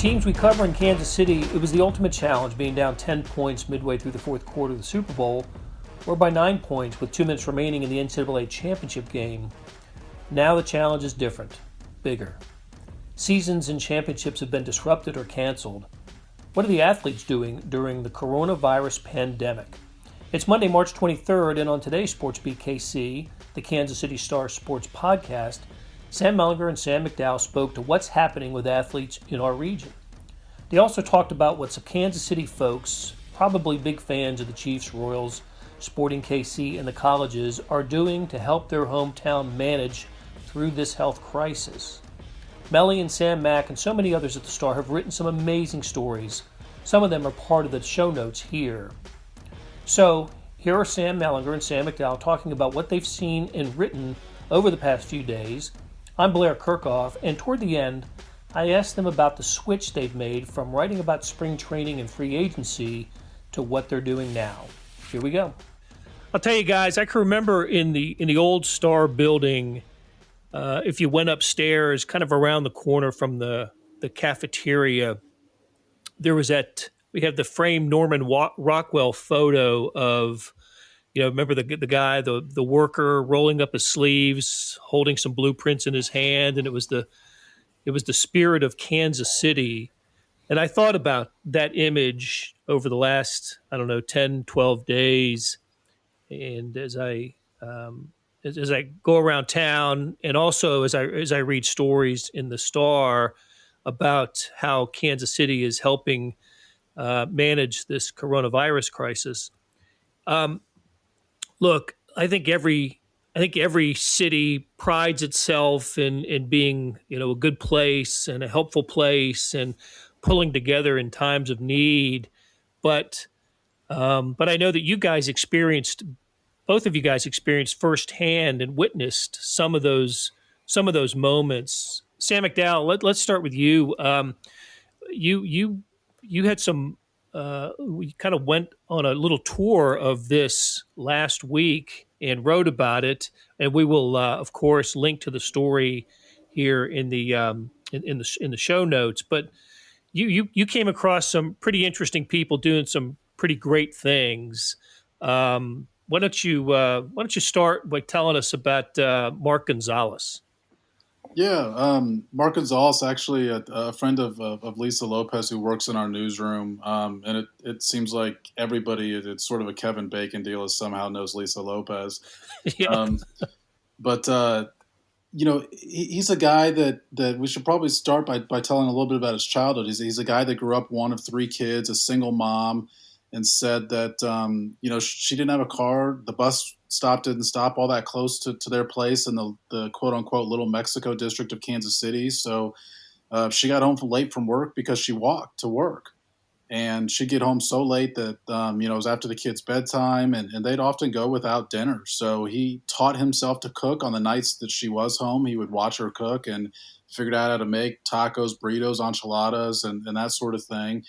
teams we cover in Kansas City, it was the ultimate challenge, being down 10 points midway through the fourth quarter of the Super Bowl, or by 9 points with 2 minutes remaining in the NCAA championship game. Now the challenge is different, bigger. Seasons and championships have been disrupted or canceled. What are the athletes doing during the coronavirus pandemic? It's Monday, March 23rd, and on today's SportsBeat KC, the Kansas City Star Sports podcast, Sam Mellinger and Sam McDowell spoke to what's happening with athletes in our region. They also talked about what some Kansas City folks, probably big fans of the Chiefs, Royals, Sporting KC, and the colleges, are doing to help their hometown manage through this health crisis. Melly and Sam Mack and so many others at the Star have written some amazing stories. Some of them are part of the show notes here. So, here are Sam Mellinger and Sam McDowell talking about what they've seen and written over the past few days. I'm Blair Kirchhoff, and toward the end, I asked them about the switch they've made from writing about spring training and free agency to what they're doing now. Here we go. I'll tell you guys, I can remember in the old Star building, if you went upstairs, kind of around the corner from the cafeteria, there was we have the framed Norman Rockwell photo of, remember the guy, the worker rolling up his sleeves, holding some blueprints in his hand, and it was the spirit of Kansas City. And I thought about that image over the last, 10, 12 days. And as I go around town, and also as I read stories in the Star about how Kansas City is helping manage this coronavirus crisis. Look, I think every city prides itself in being, a good place and a helpful place and pulling together in times of need. But I know that both of you guys experienced firsthand and witnessed some of those moments. Sam McDowell, let's start with you. You had some. We kind of went on a little tour of this last week and wrote about it, and we will, of course, link to the story here in the in the show notes. But you came across some pretty interesting people doing some pretty great things. Why don't you start by telling us about Mark Gonzalez? Yeah, Mark Gonzalez, actually a friend of Lisa Lopez who works in our newsroom, and it seems like everybody, it's sort of a Kevin Bacon deal, is somehow knows Lisa Lopez. Yeah. But he's a guy that we should probably start by telling a little bit about his childhood. He's a guy that grew up one of 3 kids, a single mom, and said that, she didn't have a car. The bus didn't stop all that close to their place in the quote-unquote Little Mexico district of Kansas City. So she got home late from work because she walked to work. And she'd get home so late that, it was after the kids' bedtime, and they'd often go without dinner. So he taught himself to cook on the nights that she was home. He would watch her cook and figured out how to make tacos, burritos, enchiladas, and that sort of thing.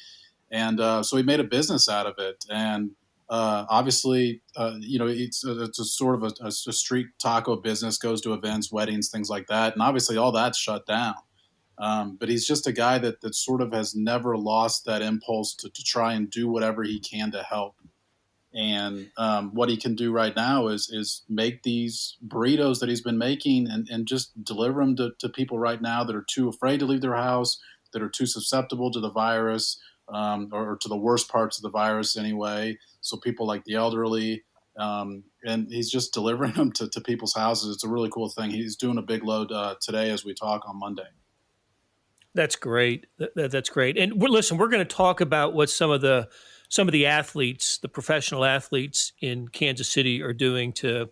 And so he made a business out of it. And obviously, it's a sort of a street taco business, goes to events, weddings, things like that. And obviously all that's shut down. But he's just a guy that sort of has never lost that impulse to try and do whatever he can to help. And what he can do right now is make these burritos that he's been making and just deliver them to people right now that are too afraid to leave their house, that are too susceptible to the virus, or to the worst parts of the virus anyway. So people like the elderly, and he's just delivering them to people's houses. It's a really cool thing. He's doing a big load today as we talk on Monday. That's great. That's great. And listen, we're going to talk about what some of the athletes, the professional athletes in Kansas City are doing to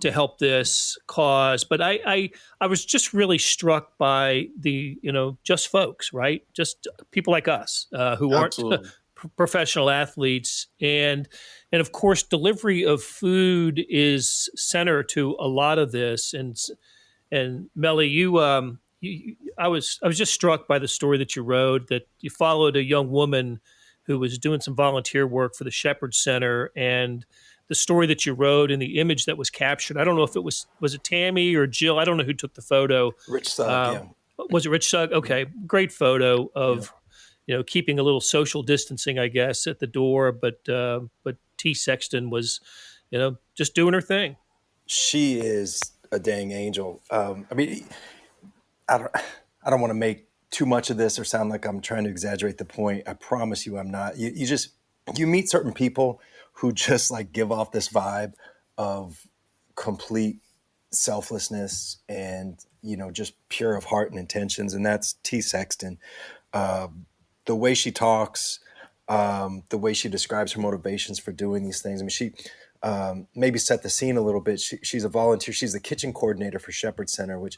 help this cause. But I was just really struck by the, just folks, right? Just people like us who aren't professional athletes. And of course, delivery of food is center to a lot of this. And Melly, I was just struck by the story that you wrote, that you followed a young woman who was doing some volunteer work for the Shepherd Center, and the story that you wrote and the image that was captured. I don't know if it was it Tammy or Jill? I don't know who took the photo. Rich Sugg, yeah. Was it Rich Sugg? Okay, great photo of keeping a little social distancing, I guess, at the door. But T. Sexton was, just doing her thing. She is a dang angel. I mean, I don't, I don't want to make too much of this or sound like I'm trying to exaggerate the point. I promise you, I'm not. You meet certain people who just like give off this vibe of complete selflessness and just pure of heart and intentions, and that's T. Sexton. The way she talks, the way she describes her motivations for doing these things. I mean, she maybe set the scene a little bit. She's a volunteer. She's the kitchen coordinator for Shepherd Center, which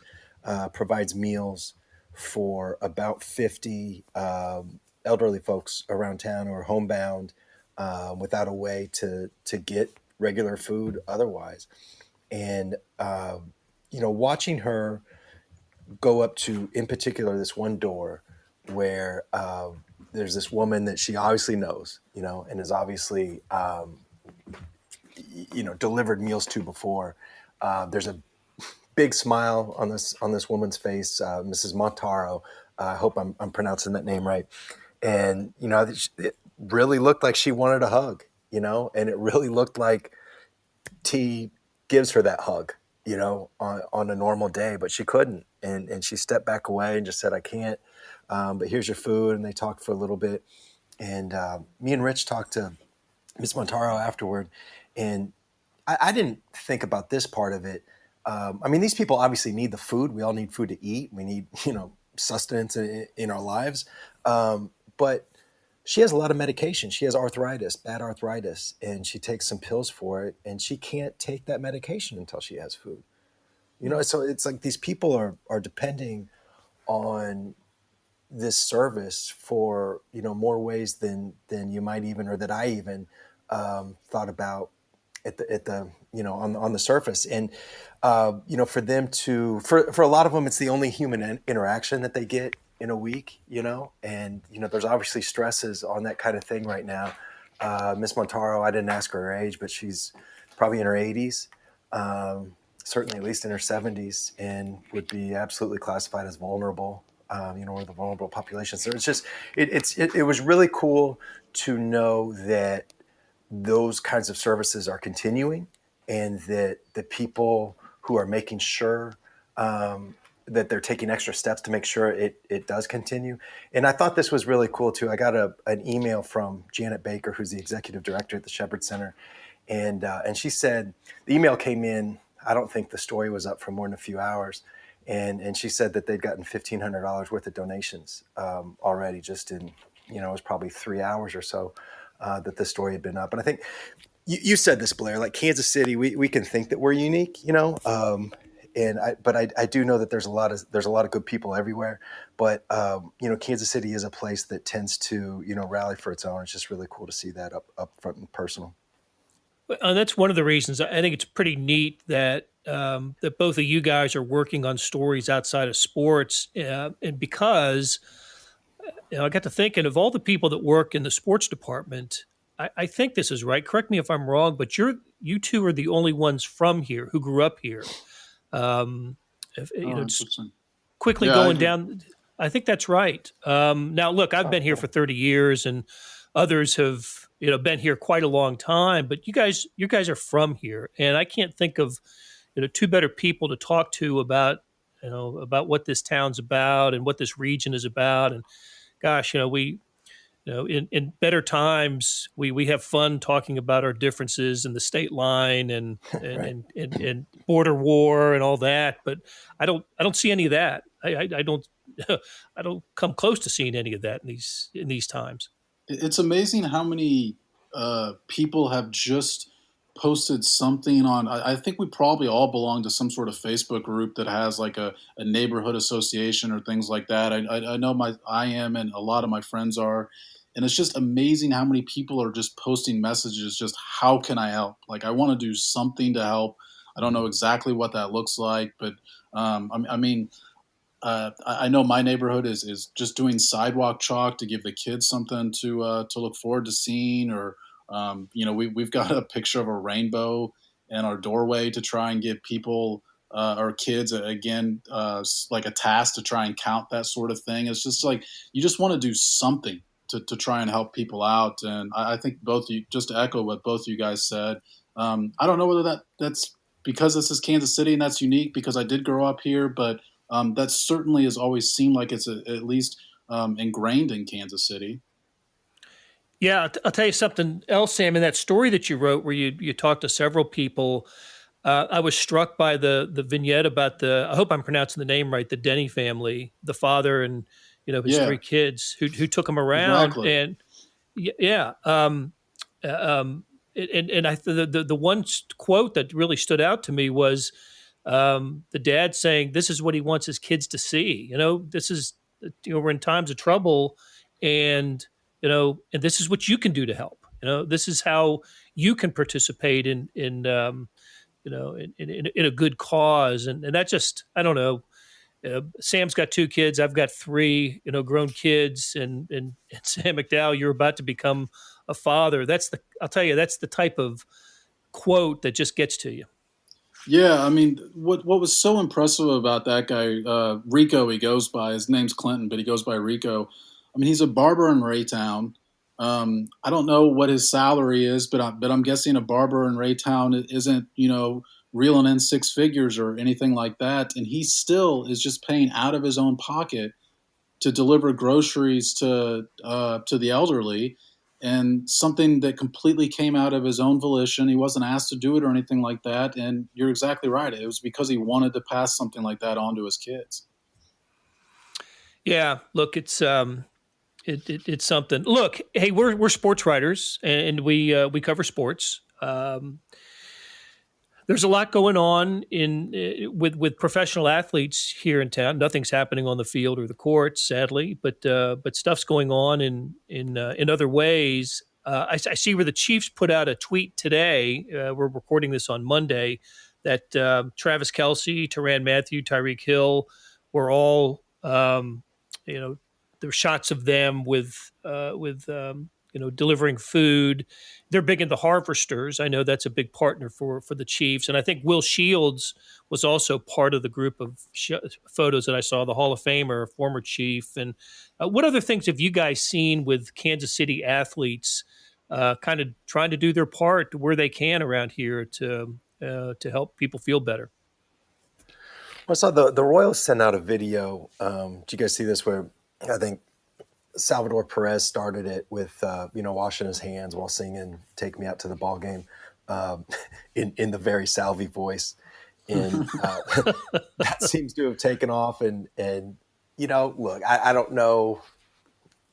provides meals for about 50 elderly folks around town who are homebound without a way to get regular food otherwise. And watching her go up to, in particular, this one door where there's this woman that she obviously knows, and is obviously delivered meals to before. There's a big smile on this woman's face, Mrs. Montaro. I hope I'm pronouncing that name right. And it really looked like she wanted a hug, and it really looked like T gives her that hug, on a normal day, but she couldn't. And she stepped back away and just said, "I can't, but here's your food." And they talked for a little bit. And me and Rich talked to Miss Montaro afterward. And I didn't think about this part of it. I mean, these people obviously need the food. We all need food to eat. We need, sustenance in our lives. But she has a lot of medication. She has arthritis, bad arthritis, and she takes some pills for it. And she can't take that medication until she has food. So it's like these people are depending on this service for, more ways than you might even, or that I even thought about at the on the surface. And for them for a lot of them, it's the only human interaction that they get in a week, and there's obviously stresses on that kind of thing right now. Miss Montaro, I didn't ask her age, but she's probably in her 80s, certainly at least in her 70s, and would be absolutely classified as vulnerable, or the vulnerable population. So it's just it was really cool to know that those kinds of services are continuing, and that the people who are making sure that they're taking extra steps to make sure it does continue. And I thought this was really cool too. I got an email from Janet Baker, who's the executive director at the Shepherd Center. And she said, the email came in, I don't think the story was up for more than a few hours. And she said that they'd gotten $1,500 worth of donations already, just in, it was probably 3 hours or so that the story had been up. And I think you said this, Blair, like Kansas City, we can think that we're unique, but I do know that there's a lot of good people everywhere. But Kansas City is a place that tends to rally for its own. It's just really cool to see that up front and personal. And that's one of the reasons I think it's pretty neat that that both of you guys are working on stories outside of sports, and because I got to thinking of all the people that work in the sports department. I think this is right. Correct me if I'm wrong, but you two are the only ones from here who grew up here. Just quickly going down. I think that's right. Now, look, I've been here for 30 years, and others have been here quite a long time. But you guys are from here, and I can't think of two better people to talk to about about what this town's about and what this region is about. And gosh, we. In better times, we have fun talking about our differences in the state line and Right. and border war and all that. But I don't see any of that. I don't I don't come close to seeing any of that in these times. It's amazing how many people have just posted something on. I think we probably all belong to some sort of Facebook group that has like a neighborhood association or things like that. I know I am, and a lot of my friends are. And it's just amazing how many people are just posting messages, just how can I help? Like, I want to do something to help. I don't know exactly what that looks like, but I know my neighborhood is just doing sidewalk chalk to give the kids something to look forward to seeing, or we've got a picture of a rainbow in our doorway to try and give people or kids again, like a task to try and count that sort of thing. It's just like you just want to do something to try and help people out. And I think both you, just to echo what both you guys said, I don't know whether that's because this is Kansas City and that's unique because I did grow up here, but that certainly has always seemed like it's at least ingrained in Kansas City. Yeah, I'll tell you something else, Sam. In that story that you wrote, where you talked to several people, I was struck by the vignette about I hope I'm pronouncing the name right, the Denny family, the father and his Yeah, three kids who took him around, exactly. and yeah, and the one quote that really stood out to me was the dad saying, "This is what he wants his kids to see. This is we're in times of trouble, and and this is what you can do to help. This is how you can participate in a good cause." And that just, I don't know. Sam's got two kids. I've got three, grown kids, and Sam McDowell, you're about to become a father. I'll tell you, that's the type of quote that just gets to you. Yeah, I mean, what was so impressive about that guy, Rico, he goes by, his name's Clinton, but he goes by Rico. I mean, he's a barber in Raytown. I don't know what his salary is, but I'm guessing a barber in Raytown isn't, reeling in six figures or anything like that. And he still is just paying out of his own pocket to deliver groceries to the elderly, and something that completely came out of his own volition. He wasn't asked to do it or anything like that. And you're exactly right. It was because he wanted to pass something like that on to his kids. Yeah, look, it's something. Look, hey, we're sports writers, and we cover sports. There's a lot going on with professional athletes here in town. Nothing's happening on the field or the courts, sadly, but stuff's going on in other ways. I see where the Chiefs put out a tweet today. We're recording this on Monday. That Travis Kelce, Tyrann Mathieu, Tyreek Hill were all, there were shots of them with delivering food. They're big into harvesters. I know that's a big partner for the Chiefs. And I think Will Shields was also part of the group of photos that I saw, the Hall of Famer, former Chief. And what other things have you guys seen with Kansas City athletes kind of trying to do their part where they can around here to help people feel better? I saw the Royals sent out a video. Did you guys see this where I think Salvador Perez started it with, washing his hands while singing "Take Me Out to the Ball Game" in the very Salvi voice. And that seems to have taken off. And look, I don't know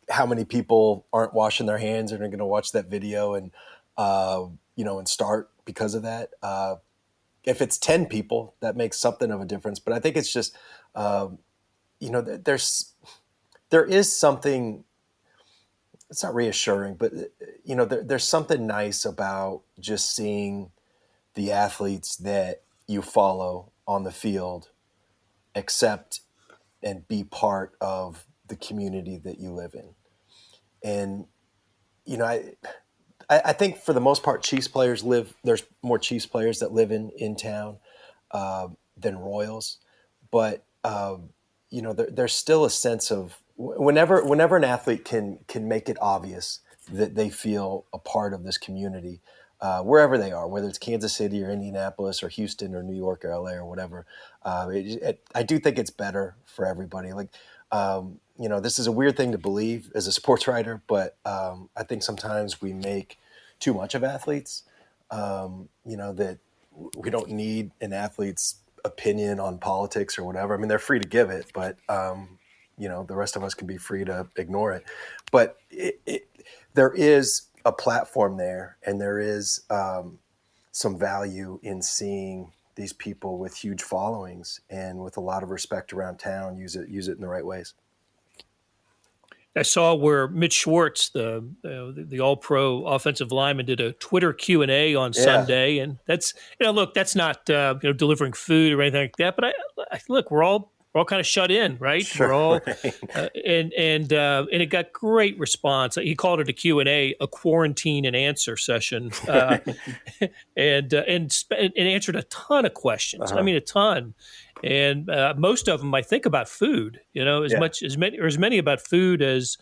how many people aren't washing their hands and are going to watch that video and start because of that. If it's 10 people, that makes something of a difference. But I think it's just, there is something, it's not reassuring, but, there's something nice about just seeing the athletes that you follow on the field accept and be part of the community that you live in. And, I think for the most part, there's more Chiefs players that live in town than Royals. But, there's still a sense of, whenever an athlete can make it obvious that they feel a part of this community, wherever they are, whether it's Kansas City or Indianapolis or Houston or New York or LA or whatever, I do think it's better for everybody. Like, this is a weird thing to believe as a sports writer, but I think sometimes we make too much of athletes, that we don't need an athlete's opinion on politics or whatever. I mean, they're free to give it, but the rest of us can be free to ignore it. But there is a platform there, and there is some value in seeing these people with huge followings and with a lot of respect around town use it in the right ways. I saw where Mitch Schwartz, the All-Pro offensive lineman, did a Twitter Q&A on Sunday, and that's look, that's not delivering food or anything like that. But look, we're all we're all kind of shut in, right? Sure. We're all Right. and it got great response. He called it a Q&A, a quarantine and answer session, and answered a ton of questions. I mean, a ton, and most of them I think about food. As Yeah. much as many about food as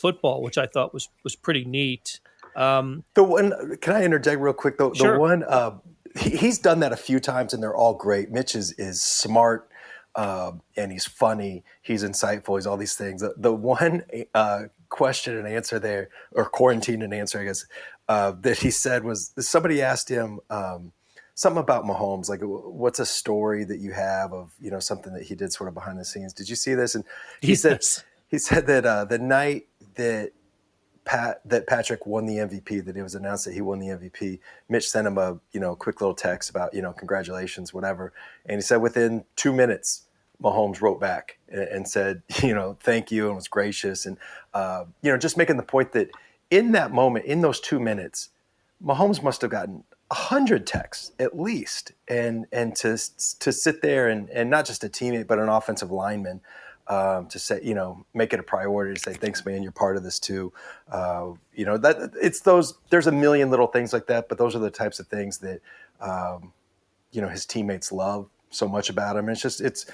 football, which I thought was pretty neat. The one, can I interject real quick? The Sure. one, he's done that a few times, and they're all great. Mitch is smart, and he's funny. He's insightful. He's all these things. The one question and answer there, or quarantine and answer, I guess, that he said was, somebody asked him something about Mahomes, like, what's a story that you have of something that he did sort of behind the scenes? Did you see this? And he said that the night that Patrick won the MVP, that it was announced that he won the MVP, Mitch sent him a quick little text about congratulations, whatever, and he said within 2 minutes Mahomes wrote back and said thank you, and was gracious, and just making the point that in that moment, in those 2 minutes, Mahomes must have gotten 100 texts at least, and to sit there and not just a teammate but an offensive lineman. To say, make it a priority to say, thanks, man, you're part of this too. That it's those, there's a million little things like that, but those are the types of things that, his teammates love so much about him. And it's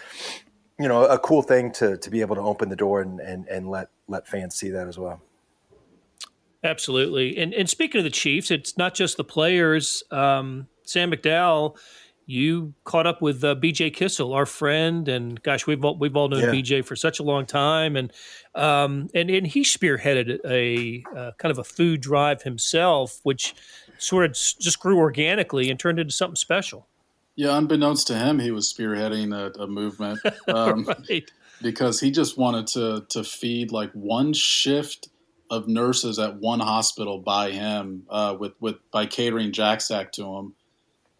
a cool thing to be able to open the door and let fans see that as well. Absolutely. And speaking of the Chiefs, it's not just the players. Sam McDowell, you caught up with B.J. Kissel, our friend, and gosh, we've all known B.J. for such a long time, and he spearheaded a kind of a food drive himself, which sort of just grew organically and turned into something special. Yeah, unbeknownst to him, he was spearheading a movement Right. because he just wanted to feed like one shift of nurses at one hospital by him by catering Jack Stack to him,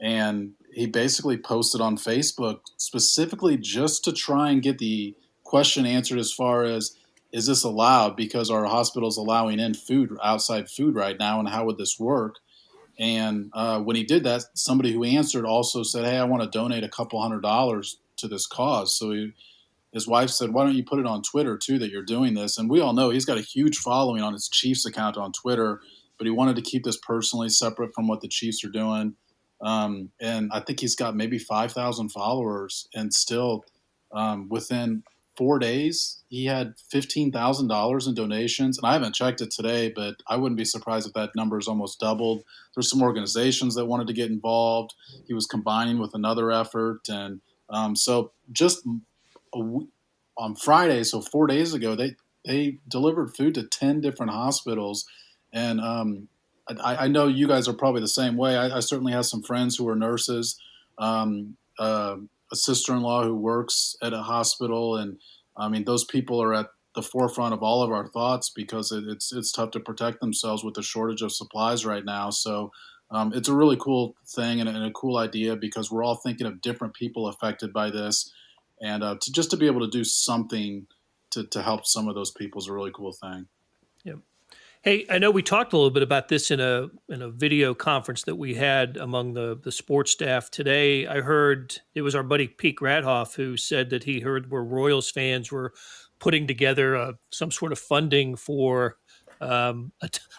and he basically posted on Facebook specifically just to try and get the question answered as far as, is this allowed? Because our hospital's allowing in food, outside food right now, and how would this work? And when he did that, somebody who answered also said, hey, I want to donate a couple $100 to this cause. So his wife said, why don't you put it on Twitter too, that you're doing this? And we all know he's got a huge following on his Chiefs account on Twitter, but he wanted to keep this personally separate from what the Chiefs are doing. And I think he's got maybe 5,000 followers, and still within 4 days, he had $15,000 in donations. And I haven't checked it today, but I wouldn't be surprised if that number is almost doubled. There's some organizations that wanted to get involved. He was combining with another effort. And so just on Friday, so 4 days ago, they delivered food to 10 different hospitals. And I know you guys are probably the same way. I certainly have some friends who are nurses, a sister-in-law who works at a hospital. And I mean, those people are at the forefront of all of our thoughts because it's tough to protect themselves with the shortage of supplies right now. So it's a really cool thing and a cool idea because we're all thinking of different people affected by this. And to be able to do something to help some of those people is a really cool thing. Yeah. Hey, I know we talked a little bit about this in a video conference that we had among the sports staff today. I heard it was our buddy Pete Gradhoff who said that he heard where Royals fans were putting together some sort of funding for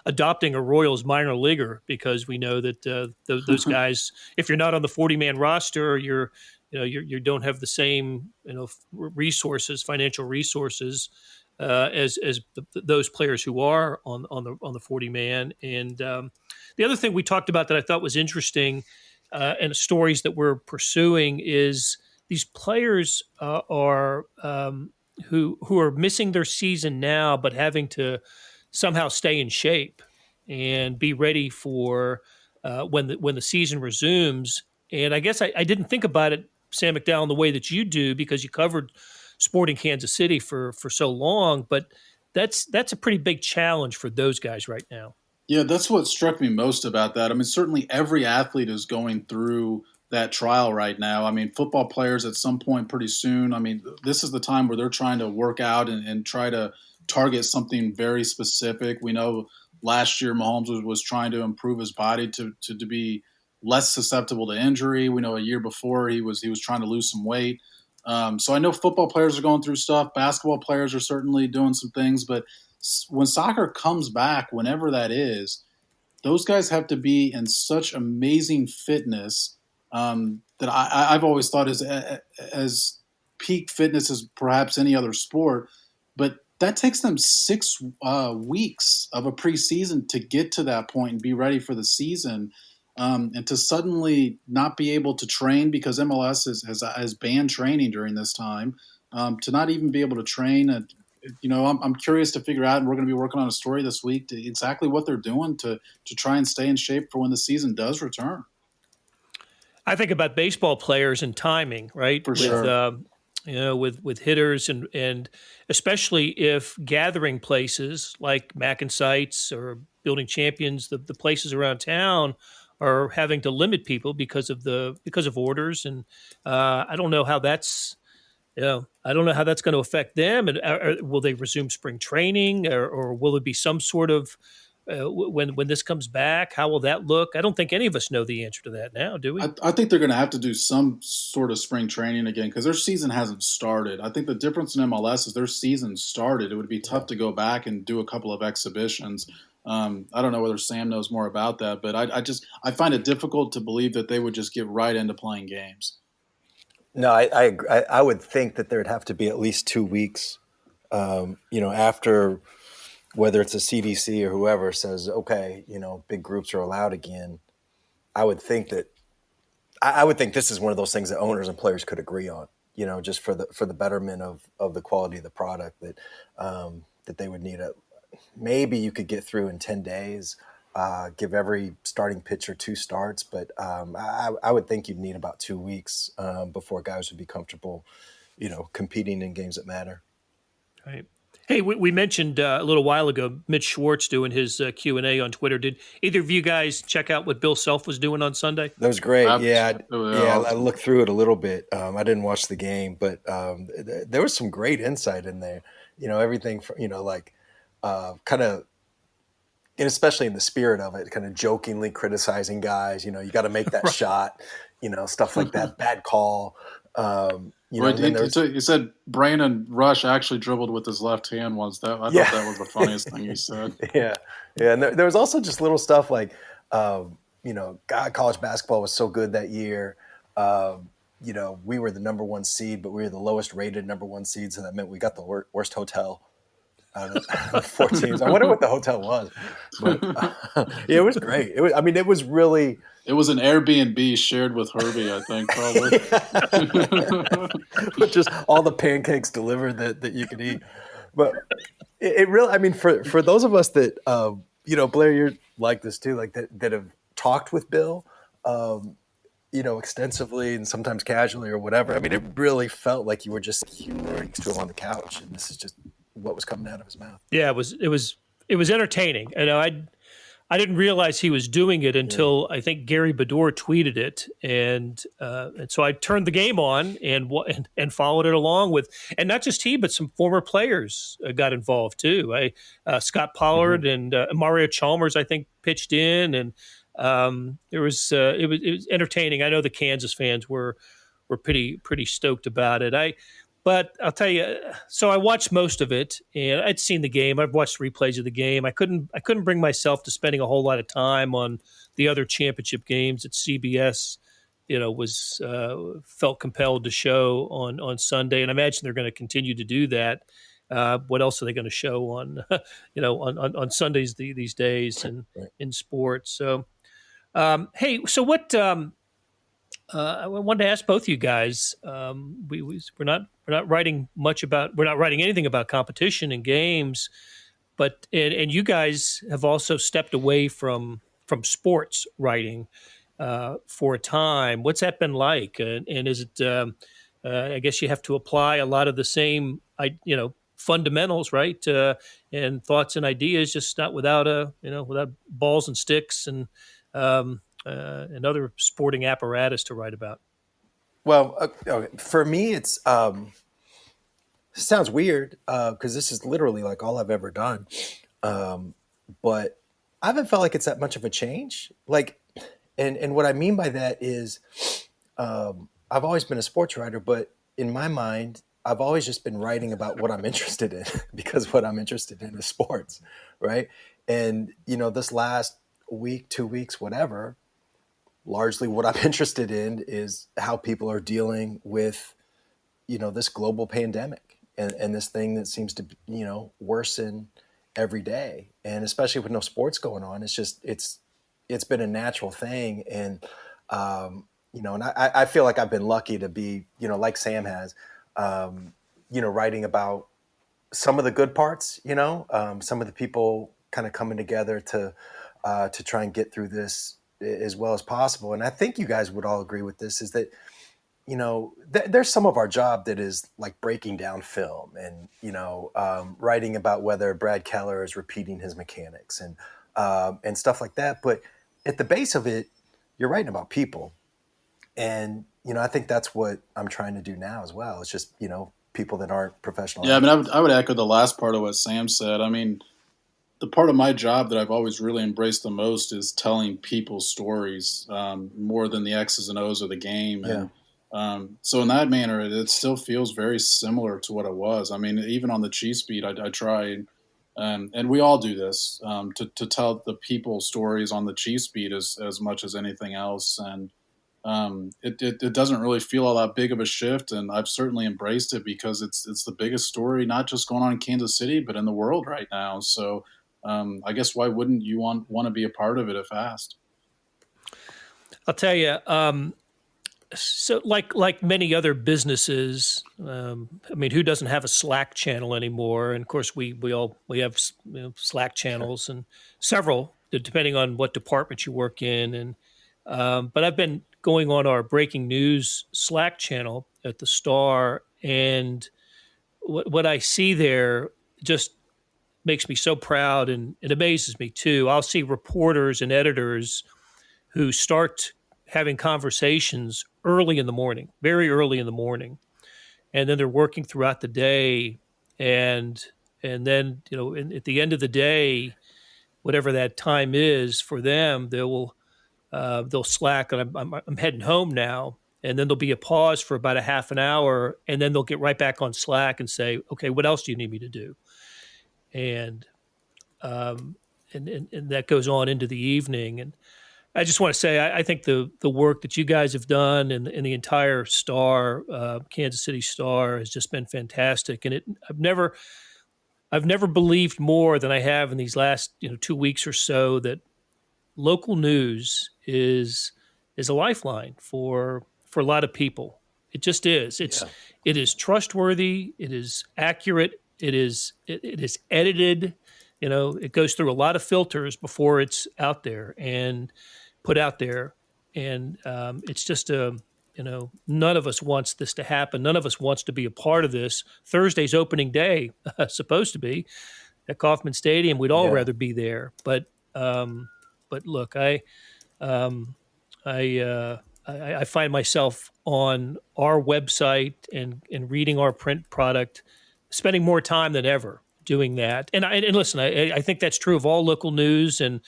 adopting a Royals minor leaguer, because we know that those guys, if you're not on the 40-man roster, you don't have the same resources, financial resources as those players who are on the 40-man. And the other thing we talked about that I thought was interesting, and stories that we're pursuing, is these players are who are missing their season now, but having to somehow stay in shape and be ready for when the season resumes. And I guess I didn't think about it, Sam McDowell, in the way that you do, because you covered Sporting Kansas City for so long, but that's a pretty big challenge for those guys right now. Yeah, that's what struck me most about that. I mean, certainly every athlete is going through that trial right now. I mean, football players at some point pretty soon. I mean, this is the time where they're trying to work out and try to target something very specific. We know last year Mahomes was trying to improve his body to be less susceptible to injury. We know a year before he was trying to lose some weight. So I know football players are going through stuff. Basketball players are certainly doing some things. But when soccer comes back, whenever that is, those guys have to be in such amazing fitness that I've always thought as peak fitness as perhaps any other sport. But that takes them 6 weeks of a preseason to get to that point and be ready for the season. And to suddenly not be able to train because MLS has banned training during this time, to not even be able to train. I'm curious to figure out, and we're going to be working on a story this week to exactly what they're doing to try and stay in shape for when the season does return. I think about baseball players and timing, right? For sure. With hitters and especially if gathering places like Mac and Sites or Building Champions, the places around town are having to limit people because of orders, and I don't know how that's going to affect them. And will they resume spring training, or will it be some sort of when this comes back? How will that look? I don't think any of us know the answer to that now, do we? I think they're going to have to do some sort of spring training again because their season hasn't started. I think the difference in MLS is their season started. It would be tough to go back and do a couple of exhibitions. I don't know whether Sam knows more about that, but I find it difficult to believe that they would just get right into playing games. No, I agree. I would think that there'd have to be at least 2 weeks, after whether it's a CDC or whoever says, okay, big groups are allowed again. I would think this is one of those things that owners and players could agree on, just for the betterment of the quality of the product that they would need maybe you could get through in 10 days, give every starting pitcher 2 starts. But I would think you'd need about 2 weeks before guys would be comfortable, competing in games that matter. Right. Hey, we mentioned a little while ago Mitch Schwartz doing his Q&A on Twitter. Did either of you guys check out what Bill Self was doing on Sunday? That was great. I looked through it a little bit. I didn't watch the game, but there was some great insight in there. Everything from, kind of, and especially in the spirit of it, kind of jokingly criticizing guys. You got to make that shot, stuff like that. Bad call. He said Brandon Rush actually dribbled with his left hand once. I thought that was the funniest thing he said. Yeah. And there was also just little stuff like, God, college basketball was so good that year. We were the number 1 seed, but we were the lowest rated number 1 seed. So that meant we got the worst hotel out of 4 teams. I wonder what the hotel was. But it was great. It was really. It was an Airbnb shared with Herbie, I think, probably. But just all the pancakes delivered that you could eat. But it really, for those of us that, Blair, you're like this too, like that have talked with Bill, extensively and sometimes casually or whatever. It really felt like you were next to him on the couch, and this is just what was coming out of his mouth. Yeah, it was entertaining. I didn't realize he was doing it until I think Gary Bedore tweeted it, and so I turned the game on and followed it along with, and not just he, but some former players got involved too. Scott Pollard and Mario Chalmers, I think, pitched in, and it was entertaining. I know the Kansas fans were pretty stoked about it. But I'll tell you, so I watched most of it, and I'd seen the game. I've watched replays of the game. I couldn't bring myself to spending a whole lot of time on the other championship games that CBS, was felt compelled to show on Sunday, and I imagine they're going to continue to do that. What else are they going to show on, on Sundays these days in sports? So, hey, so what? I wanted to ask both you guys. We're not writing anything about competition and games, but and you guys have also stepped away from sports writing for a time. What's that been like? And is it? I guess you have to apply a lot of the same, fundamentals, right? And thoughts and ideas, just not without without balls and sticks and other sporting apparatus to write about. Well, for me, it sounds weird because this is literally like all I've ever done. But I haven't felt like it's that much of a change. And what I mean by that is I've always been a sports writer, but in my mind, I've always just been writing about what I'm interested in because what I'm interested in is sports, right? And, this last week, 2 weeks, whatever, largely what I'm interested in is how people are dealing with, this global pandemic and this thing that seems to, worsen every day. And especially with no sports going on, it's been a natural thing. And, and I feel like I've been lucky to be, like Sam has, writing about some of the good parts, some of the people kind of coming together to try and get through this as well as possible. And I think you guys would all agree with this, is that, there's some of our job that is like breaking down film and, writing about whether Brad Keller is repeating his mechanics and stuff like that. But at the base of it, you're writing about people. And, I think that's what I'm trying to do now as well. It's just, people that aren't professional. Yeah, I would echo the last part of what Sam said. I mean, the part of my job that I've always really embraced the most is telling people's stories, more than the X's and O's of the game. Yeah. And so in that manner, it still feels very similar to what it was. I mean, even on the Chiefs beat, I try, and we all do this, to tell the people stories on the Chiefs beat as much as anything else. And it doesn't really feel all that big of a shift, and I've certainly embraced it because it's the biggest story, not just going on in Kansas City, but in the world right now. So I guess why wouldn't you want to be a part of it if asked? I'll tell you. So, like many other businesses, I mean, who doesn't have a Slack channel anymore? And of course, we have Slack channels, and several, depending on what department you work in. And but I've been going on our breaking news Slack channel at the Star, and what I see there just makes me so proud, and it amazes me too. I'll see reporters and editors who start having conversations early in the morning, very early in the morning, and then they're working throughout the day, and then at the end of the day, whatever that time is for them, they'll slack, and I'm heading home now, and then there'll be a pause for about a half an hour, and then they'll get right back on Slack and say, okay, what else do you need me to do? And and that goes on into the evening. And I just want to say, I think the work that you guys have done and the entire Star, Kansas City Star, has just been fantastic. And I've never believed more than I have in these last 2 weeks or so that local news is a lifeline for a lot of people. It just is. It is trustworthy. It is accurate. It is edited. It goes through a lot of filters before it's out there and put out there. And it's just none of us wants this to happen. None of us wants to be a part of this. Thursday's opening day, supposed to be at Kauffman Stadium. We'd all rather be there. But look, I find myself on our website and reading our print product, spending more time than ever doing that. And listen, I think that's true of all local news, and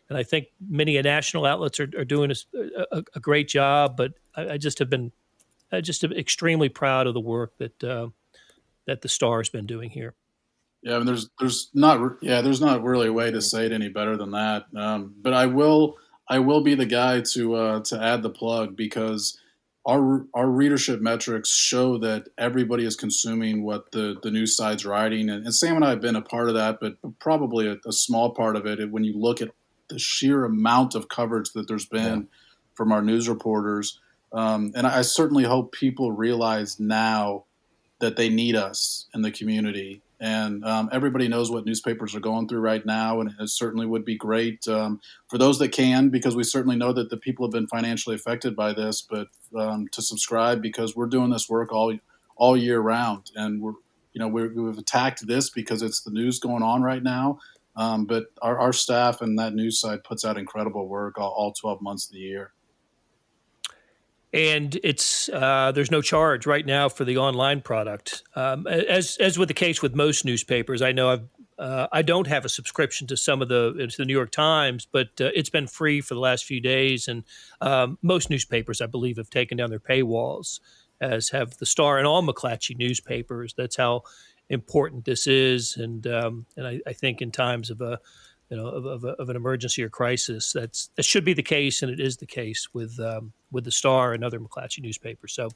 I think many national outlets are doing a great job. But I just am extremely proud of the work that the Star has been doing here. Yeah, I mean, there's not really a way to say it any better than that. But I will be the guy to add the plug, because our readership metrics show that everybody is consuming what the news side's writing, and Sam and I have been a part of that, but probably a small part of it when you look at the sheer amount of coverage that there's been from our news reporters. And I certainly hope people realize now that they need us in the community. And everybody knows what newspapers are going through right now, and it certainly would be great for those that can, because we certainly know that the people have been financially affected by this, but to subscribe, because we're doing this work all year round, and we've attacked this because it's the news going on right now. But our staff and that news side puts out incredible work all 12 months of the year. And it's there's no charge right now for the online product. As with the case with most newspapers, I know I don't have a subscription to some of to the New York Times, but it's been free for the last few days. And most newspapers, I believe, have taken down their paywalls. as have the Star and all McClatchy newspapers. That's how important this is, and I think in times of of an emergency or crisis, that should be the case, and it is the case with the Star and other McClatchy newspapers. So,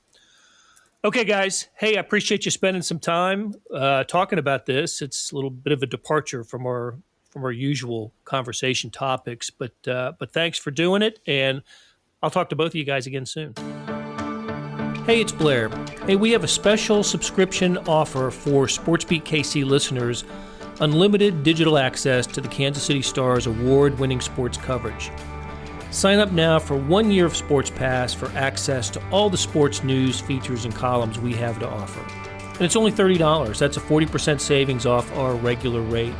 okay, guys, hey, I appreciate you spending some time talking about this. It's a little bit of a departure from our usual conversation topics, but thanks for doing it, and I'll talk to both of you guys again soon. Hey, it's Blair. Hey, we have a special subscription offer for SportsBeat KC listeners, unlimited digital access to the Kansas City Star's award-winning sports coverage. Sign up now for 1 year of Sports Pass for access to all the sports news, features, and columns we have to offer. And it's only $30. That's a 40% savings off our regular rate.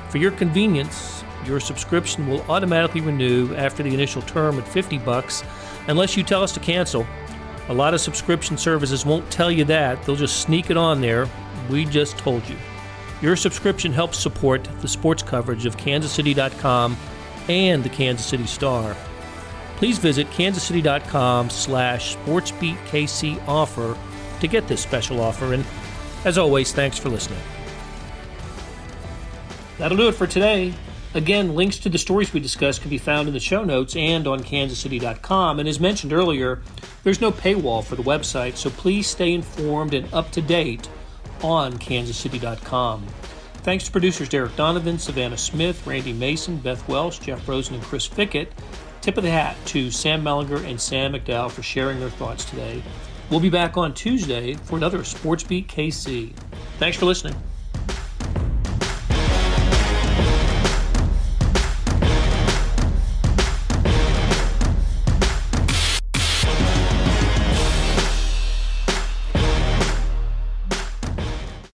For your convenience, your subscription will automatically renew after the initial term at $50 unless you tell us to cancel. A lot of subscription services won't tell you that. They'll just sneak it on there. We just told you. Your subscription helps support the sports coverage of kansascity.com and the Kansas City Star. Please visit kansascity.com/sportsbeatkc offer to get this special offer. And as always, thanks for listening. That'll do it for today. Again, links to the stories we discussed can be found in the show notes and on kansascity.com. And as mentioned earlier, there's no paywall for the website, so please stay informed and up to date on kansascity.com. Thanks to producers Derek Donovan, Savannah Smith, Randy Mason, Beth Welsh, Jeff Rosen, and Chris Fickett. Tip of the hat to Sam Mellinger and Sam McDowell for sharing their thoughts today. We'll be back on Tuesday for another SportsBeat KC. Thanks for listening.